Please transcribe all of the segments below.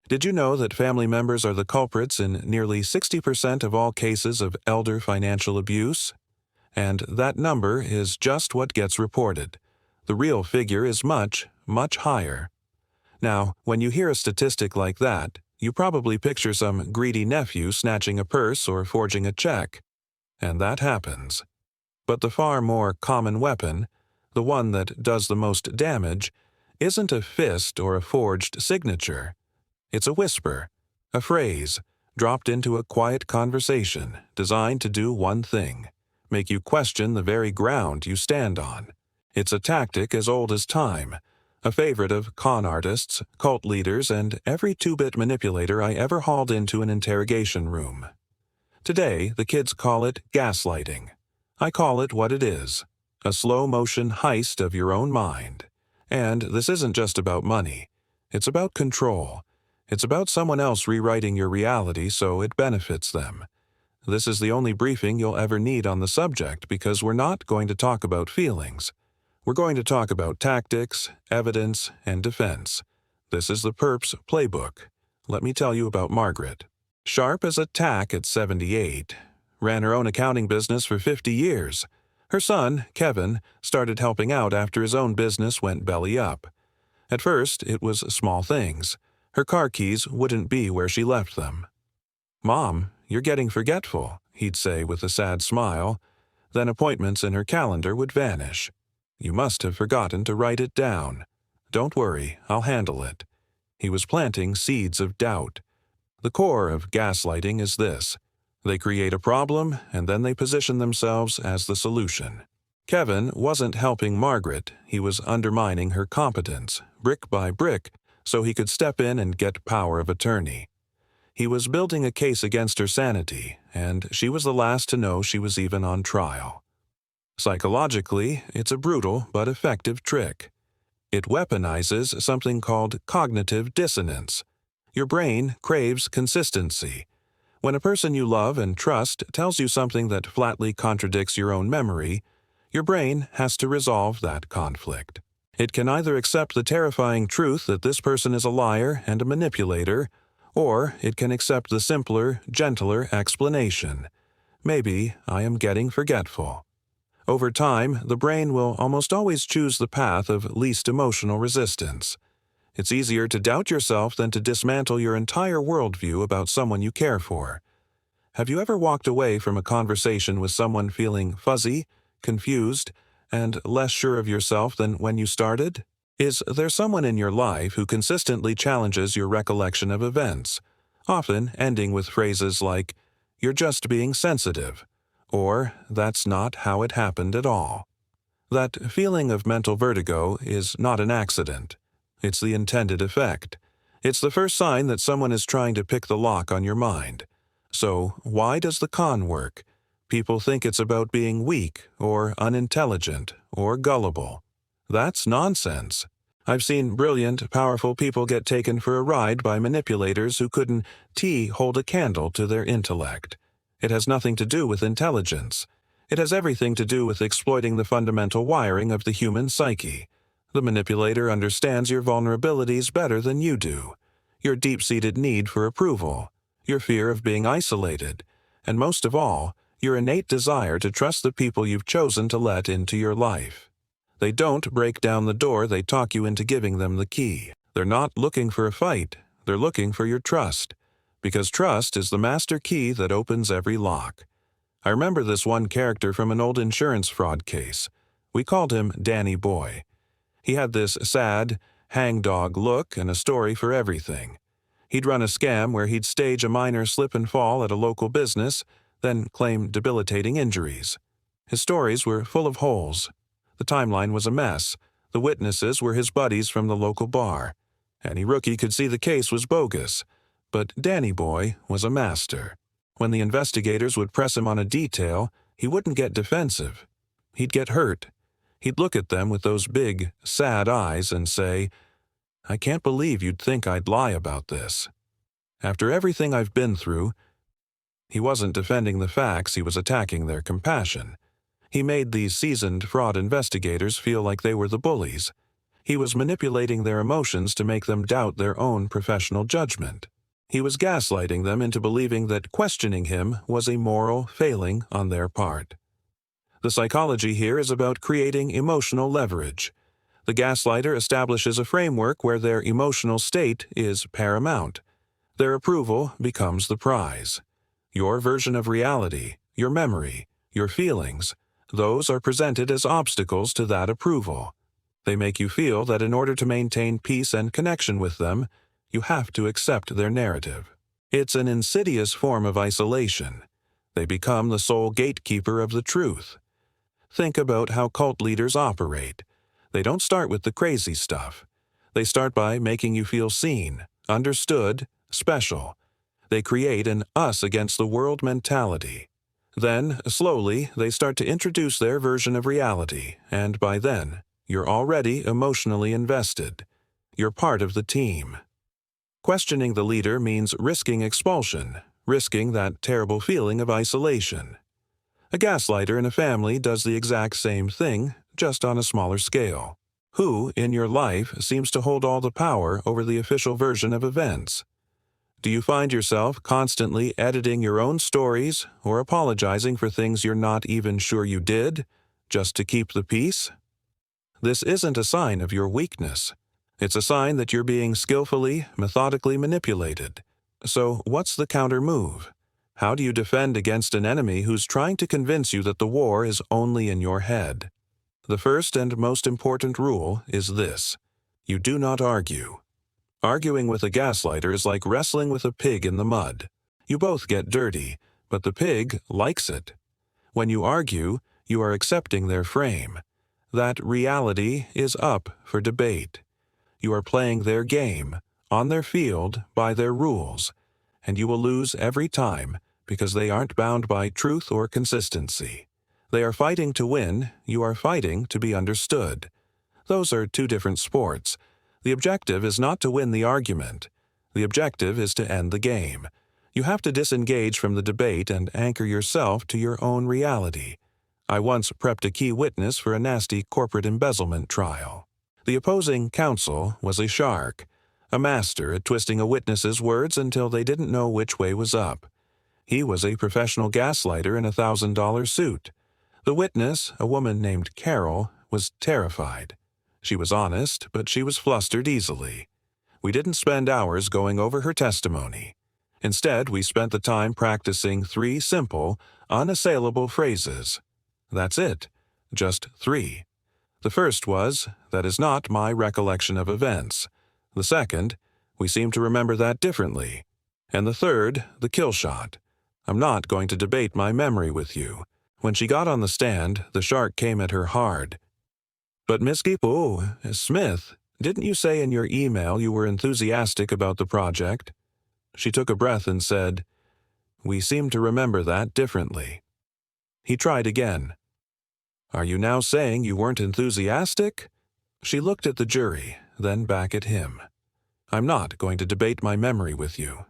Did you know that family members are the culprits in nearly 60% of all cases of elder financial abuse? And that number is just what gets reported. The real figure is much, much higher. Now, when you hear a statistic like that, you probably picture some greedy nephew snatching a purse or forging a check. And that happens. But the far more common weapon, the one that does the most damage, isn't a fist or a forged signature. It's a whisper, a phrase, dropped into a quiet conversation designed to do one thing: make you question the very ground you stand on. It's a tactic as old as time, a favorite of con artists, cult leaders, and every two-bit manipulator I ever hauled into an interrogation room. Today, the kids call it gaslighting. I call it what it is: a slow-motion heist of your own mind. And this isn't just about money. It's about control. It's about someone else rewriting your reality so it benefits them. This is the only briefing you'll ever need on the subject because we're not going to talk about feelings. We're going to talk about tactics, evidence, and defense. This is the Perps playbook. Let me tell you about Margaret. Sharp as a tack at 78. Ran her own accounting business for 50 years. Her son, Kevin, started helping out after his own business went belly up. At first, it was small things. Her car keys wouldn't be where she left them. "Mom, you're getting forgetful," he'd say with a sad smile. Then appointments in her calendar would vanish. "You must have forgotten to write it down." "Don't worry, I'll handle it." He was planting seeds of doubt. The core of gaslighting is this: they create a problem and then they position themselves as the solution. Kevin wasn't helping Margaret, he was undermining her competence, brick by brick, so he could step in and get power of attorney. He was building a case against her sanity, and she was the last to know she was even on trial. Psychologically, it's a brutal but effective trick. It weaponizes something called cognitive dissonance. Your brain craves consistency. When a person you love and trust tells you something that flatly contradicts your own memory, your brain has to resolve that conflict. It can either accept the terrifying truth that this person is a liar and a manipulator, or it can accept the simpler, gentler explanation: maybe I am getting forgetful. Over time, the brain will almost always choose the path of least emotional resistance. It's easier to doubt yourself than to dismantle your entire worldview about someone you care for. Have you ever walked away from a conversation with someone feeling fuzzy, confused, and less sure of yourself than when you started? Is there someone in your life who consistently challenges your recollection of events, often ending with phrases like, "You're just being sensitive," or "That's not how it happened at all"? That feeling of mental vertigo is not an accident. It's the intended effect. It's the first sign that someone is trying to pick the lock on your mind. So, why does the con work? People think it's about being weak, or unintelligent, or gullible. That's nonsense. I've seen brilliant, powerful people get taken for a ride by manipulators who couldn't hold a candle to their intellect. It has nothing to do with intelligence. It has everything to do with exploiting the fundamental wiring of the human psyche. The manipulator understands your vulnerabilities better than you do: your deep-seated need for approval, your fear of being isolated, and most of all, your innate desire to trust the people you've chosen to let into your life. They don't break down the door, they talk you into giving them the key. They're not looking for a fight, they're looking for your trust. Because trust is the master key that opens every lock. I remember this one character from an old insurance fraud case. We called him Danny Boy. He had this sad, hangdog look and a story for everything. He'd run a scam where he'd stage a minor slip and fall at a local business, then claim debilitating injuries. His stories were full of holes. The timeline was a mess. The witnesses were his buddies from the local bar. Any rookie could see the case was bogus. But Danny Boy was a master. When the investigators would press him on a detail, he wouldn't get defensive. He'd get hurt. He'd look at them with those big, sad eyes and say, "I can't believe you'd think I'd lie about this. After everything I've been through," he wasn't defending the facts, he was attacking their compassion. He made these seasoned fraud investigators feel like they were the bullies. He was manipulating their emotions to make them doubt their own professional judgment. He was gaslighting them into believing that questioning him was a moral failing on their part. The psychology here is about creating emotional leverage. The gaslighter establishes a framework where their emotional state is paramount. Their approval becomes the prize. Your version of reality, your memory, your feelings, those are presented as obstacles to that approval. They make you feel that in order to maintain peace and connection with them, you have to accept their narrative. It's an insidious form of isolation. They become the sole gatekeeper of the truth. Think about how cult leaders operate. They don't start with the crazy stuff. They start by making you feel seen, understood, special. They create an us against the world mentality. Then, slowly, they start to introduce their version of reality, and by then, you're already emotionally invested. You're part of the team. Questioning the leader means risking expulsion, risking that terrible feeling of isolation. A gaslighter in a family does the exact same thing, just on a smaller scale. Who, in your life, seems to hold all the power over the official version of events? Do you find yourself constantly editing your own stories or apologizing for things you're not even sure you did, just to keep the peace? This isn't a sign of your weakness. It's a sign that you're being skillfully, methodically manipulated. So what's the counter move? How do you defend against an enemy who's trying to convince you that the war is only in your head? The first and most important rule is this: you do not argue. Arguing with a gaslighter is like wrestling with a pig in the mud. You both get dirty, but the pig likes it. When you argue, you are accepting their frame. That reality is up for debate. You are playing their game, on their field, by their rules, and you will lose every time because they aren't bound by truth or consistency. They are fighting to win, you are fighting to be understood. Those are two different sports. The objective is not to win the argument. The objective is to end the game. You have to disengage from the debate and anchor yourself to your own reality. I once prepped a key witness for a nasty corporate embezzlement trial. The opposing counsel was a shark, a master at twisting a witness's words until they didn't know which way was up. He was a professional gaslighter in a $1,000 suit. The witness, a woman named Carol, was terrified. She was honest, but she was flustered easily. We didn't spend hours going over her testimony. Instead, we spent the time practicing 3 simple, unassailable phrases. That's it. Just 3. The first was, "That is not my recollection of events." The second, "We seem to remember that differently." And the third, the kill shot. "I'm not going to debate my memory with you." When she got on the stand, the shark came at her hard. "But Miss Smith, didn't you say in your email you were enthusiastic about the project?" She took a breath and said, "We seem to remember that differently." He tried again. "Are you now saying you weren't enthusiastic?" She looked at the jury, then back at him. "I'm not going to debate my memory with you."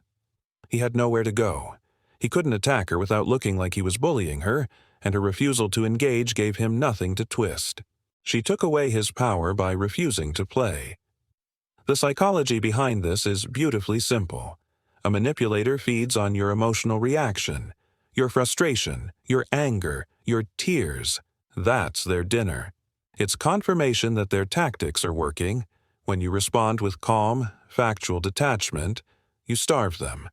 He had nowhere to go. He couldn't attack her without looking like he was bullying her, and her refusal to engage gave him nothing to twist. She took away his power by refusing to play. The psychology behind this is beautifully simple. A manipulator feeds on your emotional reaction, your frustration, your anger, your tears. That's their dinner. It's confirmation that their tactics are working. When you respond with calm, factual detachment, you starve them.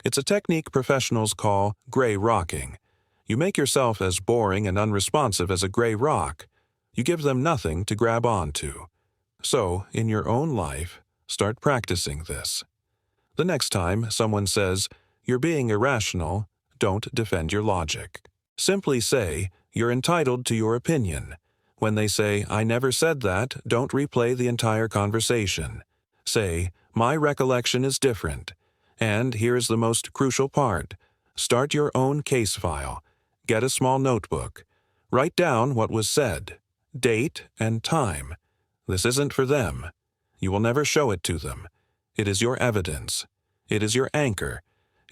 It's a technique professionals call gray rocking. You make yourself as boring and unresponsive as a gray rock. You give them nothing to grab onto. So, in your own life, start practicing this. The next time someone says, "You're being irrational," don't defend your logic. Simply say, "You're entitled to your opinion." When they say, "I never said that," don't replay the entire conversation. Say, "My recollection is different." And here's the most crucial part. Start your own case file. Get a small notebook. Write down what was said, date and time. This isn't for them. You will never show it to them. It is your evidence. It is your anchor.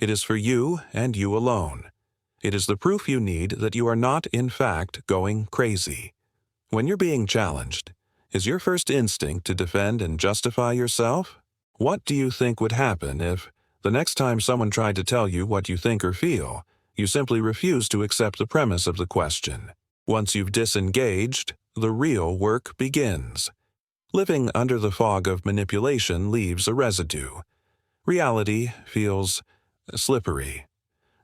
It is for you and you alone. It is the proof you need that you are not, in fact, going crazy. When you're being challenged, Is your first instinct to defend and justify yourself? What do you think would happen if, the next time someone tried to tell you what you think or feel, you simply refused to accept the premise of the question? Once you've disengaged, the real work begins. Living under the fog of manipulation leaves a residue. Reality feels slippery.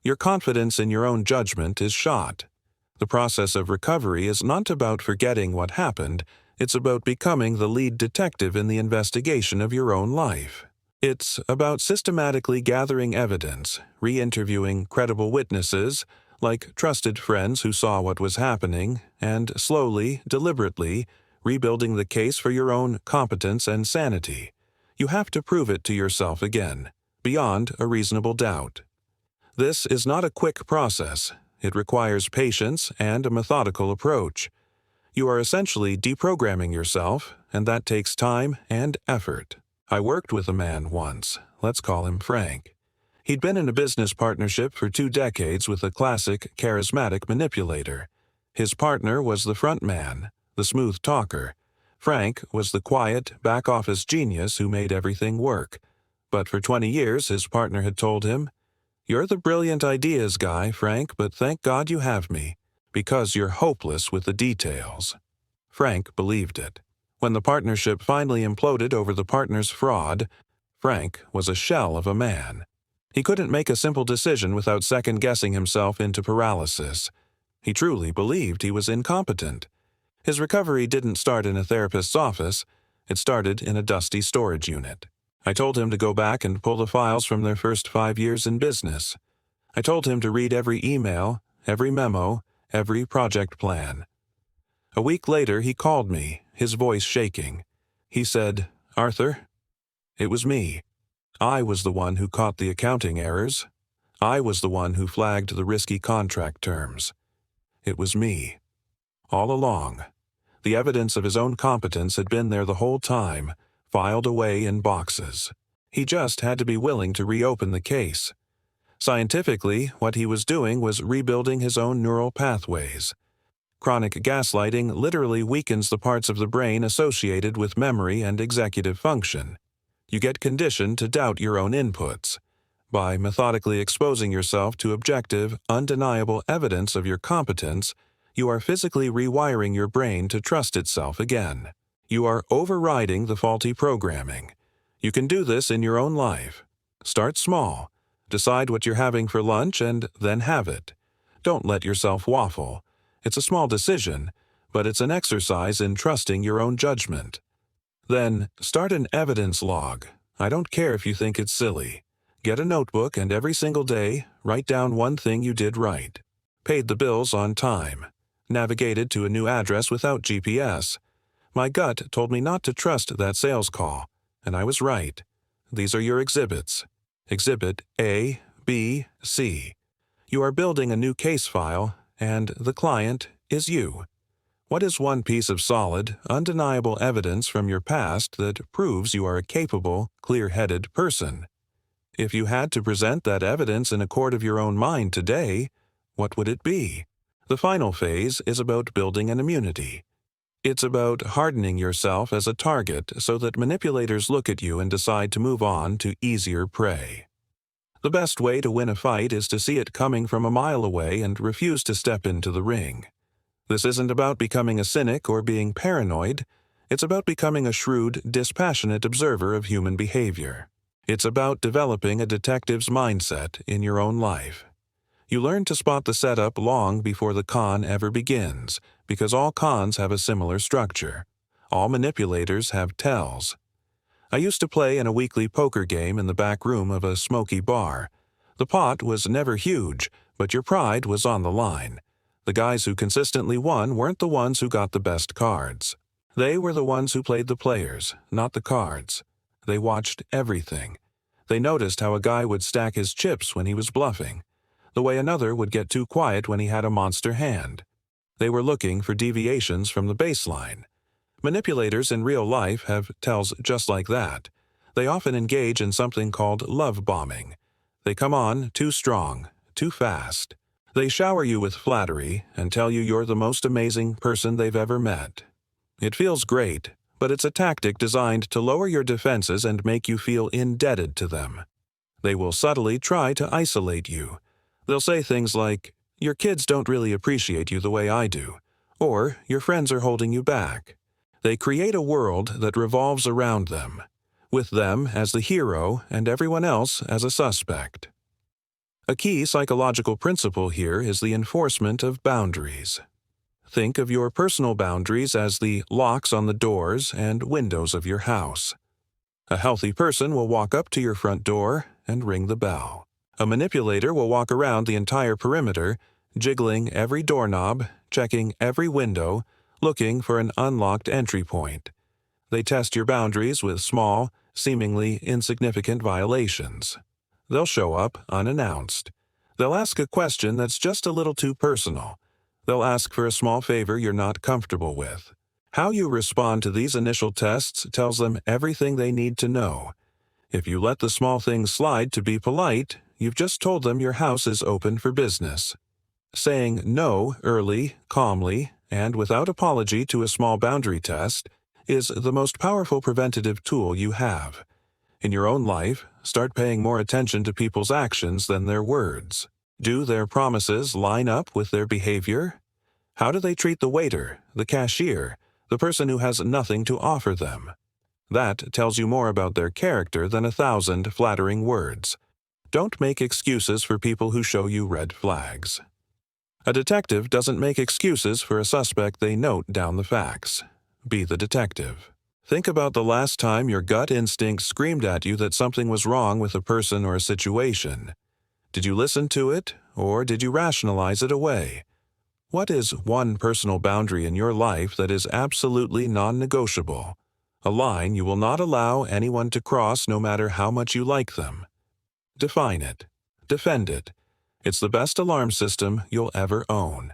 Your confidence in your own judgment is shot. The process of recovery is not about forgetting what happened, it's about becoming the lead detective in the investigation of your own life. It's about systematically gathering evidence, re-interviewing credible witnesses, like trusted friends who saw what was happening, and slowly, deliberately, rebuilding the case for your own competence and sanity. You have to prove it to yourself again, beyond a reasonable doubt. This is not a quick process. It requires patience and a methodical approach. You are essentially deprogramming yourself, and that takes time and effort. I worked with a man once, let's call him Frank. He'd been in a business partnership for 2 decades with a classic, charismatic manipulator. His partner was the front man, the smooth talker. Frank was the quiet, back-office genius who made everything work. But for 20 years, his partner had told him, "You're the brilliant ideas guy, Frank, but thank God you have me, because you're hopeless with the details." Frank believed it. When the partnership finally imploded over the partner's fraud, Frank was a shell of a man. He couldn't make a simple decision without second-guessing himself into paralysis. He truly believed he was incompetent. His recovery didn't start in a therapist's office. It started in a dusty storage unit. I told him to go back and pull the files from their first 5 years in business. I told him to read every email, every memo, every project plan. A week later, he called me, his voice shaking. He said, "Arthur, it was me. I was the one who caught the accounting errors. I was the one who flagged the risky contract terms. It was me. All along. The evidence of his own competence had been there the whole time, filed away in boxes. He just had to be willing to reopen the case. Scientifically, what he was doing was rebuilding his own neural pathways. Chronic gaslighting literally weakens the parts of the brain associated with memory and executive function. You get conditioned to doubt your own inputs. By methodically exposing yourself to objective, undeniable evidence of your competence, you are physically rewiring your brain to trust itself again. You are overriding the faulty programming. You can do this in your own life. Start small. Decide what you're having for lunch and then have it. Don't let yourself waffle. It's a small decision, but it's an exercise in trusting your own judgment. Then, start an evidence log. I don't care if you think it's silly. Get a notebook and every single day, write down one thing you did right. Paid the bills on time. Navigated to a new address without GPS. My gut told me not to trust that sales call, and I was right. These are your exhibits. Exhibit A, B, C. You are building a new case file, and the client is you. What is one piece of solid, undeniable evidence from your past that proves you are a capable, clear-headed person? If you had to present that evidence in a court of your own mind today, what would it be? The final phase is about building an immunity. It's about hardening yourself as a target so that manipulators look at you and decide to move on to easier prey. The best way to win a fight is to see it coming from a mile away and refuse to step into the ring. This isn't about becoming a cynic or being paranoid. It's about becoming a shrewd, dispassionate observer of human behavior. It's about developing a detective's mindset in your own life. You learn to spot the setup long before the con ever begins, because all cons have a similar structure. All manipulators have tells. I used to play in a weekly poker game in the back room of a smoky bar. The pot was never huge, but your pride was on the line. The guys who consistently won weren't the ones who got the best cards. They were the ones who played the players, not the cards. They watched everything. They noticed how a guy would stack his chips when he was bluffing, the way another would get too quiet when he had a monster hand. They were looking for deviations from the baseline. Manipulators in real life have tells just like that. They often engage in something called love bombing. They come on too strong, too fast. They shower you with flattery and tell you you're the most amazing person they've ever met. It feels great, but it's a tactic designed to lower your defenses and make you feel indebted to them. They will subtly try to isolate you. They'll say things like, "Your kids don't really appreciate you the way I do," or "Your friends are holding you back." They create a world that revolves around them, with them as the hero and everyone else as a suspect. A key psychological principle here is the enforcement of boundaries. Think of your personal boundaries as the locks on the doors and windows of your house. A healthy person will walk up to your front door and ring the bell. A manipulator will walk around the entire perimeter, jiggling every doorknob, checking every window, looking for an unlocked entry point. They test your boundaries with small, seemingly insignificant violations. They'll show up unannounced. They'll ask a question that's just a little too personal. They'll ask for a small favor you're not comfortable with. How you respond to these initial tests tells them everything they need to know. If you let the small things slide to be polite, you've just told them your house is open for business. Saying no early, calmly, and without apology to a small boundary test is the most powerful preventative tool you have. In your own life, start paying more attention to people's actions than their words. Do their promises line up with their behavior? How do they treat the waiter, the cashier, the person who has nothing to offer them? That tells you more about their character than 1,000 flattering words. Don't make excuses for people who show you red flags. A detective doesn't make excuses for a suspect they note down the facts. Be the detective. Think about the last time your gut instinct screamed at you that something was wrong with a person or a situation. Did you listen to it, or did you rationalize it away? What is one personal boundary in your life that is absolutely non-negotiable? A line you will not allow anyone to cross no matter how much you like them. Define it. Defend it. It's the best alarm system you'll ever own.